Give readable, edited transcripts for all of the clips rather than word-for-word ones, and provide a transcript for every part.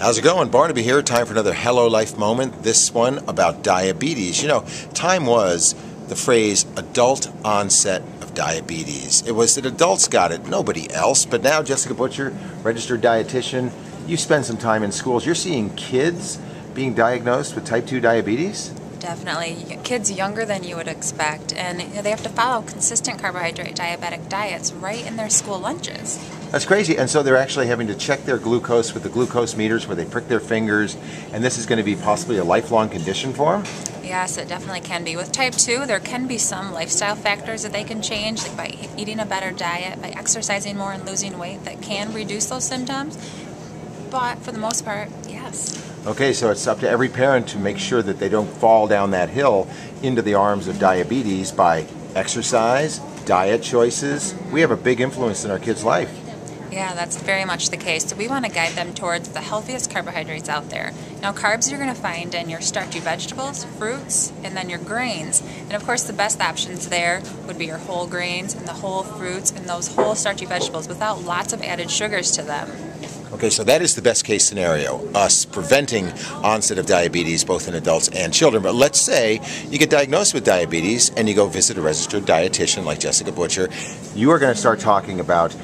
How's it going? Barnaby here. Time for another Hello Life moment. This one about diabetes. You know, time was the phrase adult onset of diabetes. It was that adults got it, nobody else. But now, Jessica Butcher, registered dietitian, you spend some time in schools. You're seeing kids being diagnosed with type 2 diabetes? Definitely. Kids younger than you would expect, and they have to follow consistent carbohydrate diabetic diets right in their school lunches. That's crazy. And so they're actually having to check their glucose with the glucose meters where they prick their fingers, and this is going to be possibly a lifelong condition for them? Yes, it definitely can be. With type 2, there can be some lifestyle factors that they can change, like by eating a better diet, by exercising more and losing weight, that can reduce those symptoms. But for the most part, yes. Okay, so it's up to every parent to make sure that they don't fall down that hill into the arms of diabetes by exercise, diet choices. We have a big influence in our kids' life. Yeah, that's very much the case. So we want to guide them towards the healthiest carbohydrates out there. Now, carbs you're going to find in your starchy vegetables, fruits, and then your grains. And of course, the best options there would be your whole grains and the whole fruits and those whole starchy vegetables without lots of added sugars to them. Okay, so that is the best case scenario, us preventing onset of diabetes both in adults and children. But let's say you get diagnosed with diabetes and you go visit a registered dietitian like Jessica Butcher. You are going to start talking about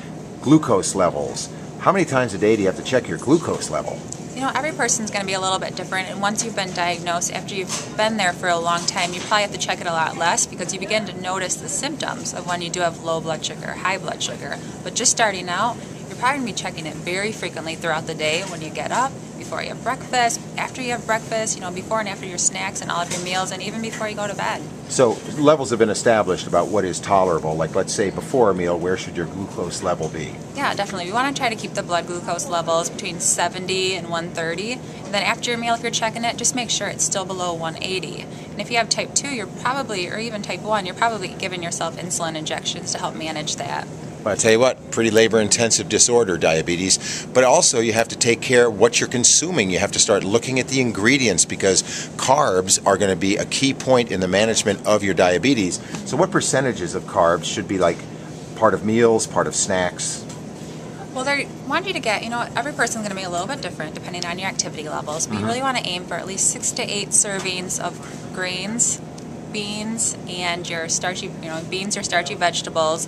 glucose levels. How many times a day do you have to check your glucose level? You know, every person's going to be a little bit different, and once you've been diagnosed, after you've been there for a long time, you probably have to check it a lot less because you begin to notice the symptoms of when you do have low blood sugar, high blood sugar. But just starting out, you're probably going to be checking it very frequently throughout the day when you get up, before you have breakfast, after you have breakfast, you know, before and after your snacks and all of your meals, and even before you go to bed. So levels have been established about what is tolerable. Like, let's say before a meal, where should your glucose level be? Yeah, definitely. We want to try to keep the blood glucose levels between 70 and 130. And then after your meal, if you're checking it, just make sure it's still below 180. And if you have type 2, you're probably, or even type 1, you're probably giving yourself insulin injections to help manage that. Well, I tell you what, pretty labor-intensive disorder, diabetes, but also you have to take care of what you're consuming. You have to start looking at the ingredients because carbs are going to be a key point in the management of your diabetes. So what percentages of carbs should be like part of meals, part of snacks? Well, they want you to get, you know, every person's going to be a little bit different depending on your activity levels, but you really want to aim for at least 6 to 8 servings of grains, beans, and your starchy, beans or starchy vegetables.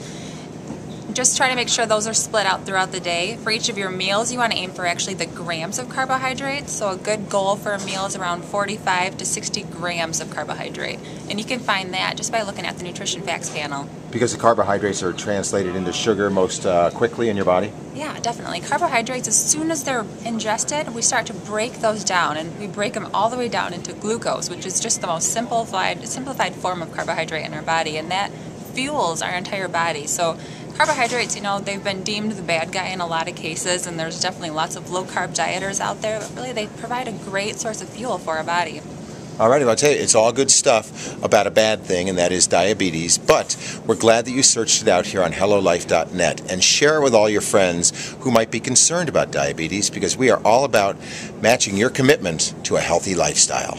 Just try to make sure those are split out throughout the day. For each of your meals, you want to aim for actually the grams of carbohydrates. So a good goal for a meal is around 45 to 60 grams of carbohydrate. And you can find that just by looking at the nutrition facts panel. Because the carbohydrates are translated into sugar most quickly in your body? Yeah, definitely. Carbohydrates, as soon as they're ingested, we start to break those down, and we break them all the way down into glucose, which is just the most simplified form of carbohydrate in our body, and that fuels our entire body. So carbohydrates, you know, they've been deemed the bad guy in a lot of cases, and there's definitely lots of low-carb dieters out there, but really they provide a great source of fuel for our body. Alrighty, well, I'll tell you, it's all good stuff about a bad thing, and that is diabetes, but we're glad that you searched it out here on HelloLife.net, and share it with all your friends who might be concerned about diabetes, because we are all about matching your commitment to a healthy lifestyle.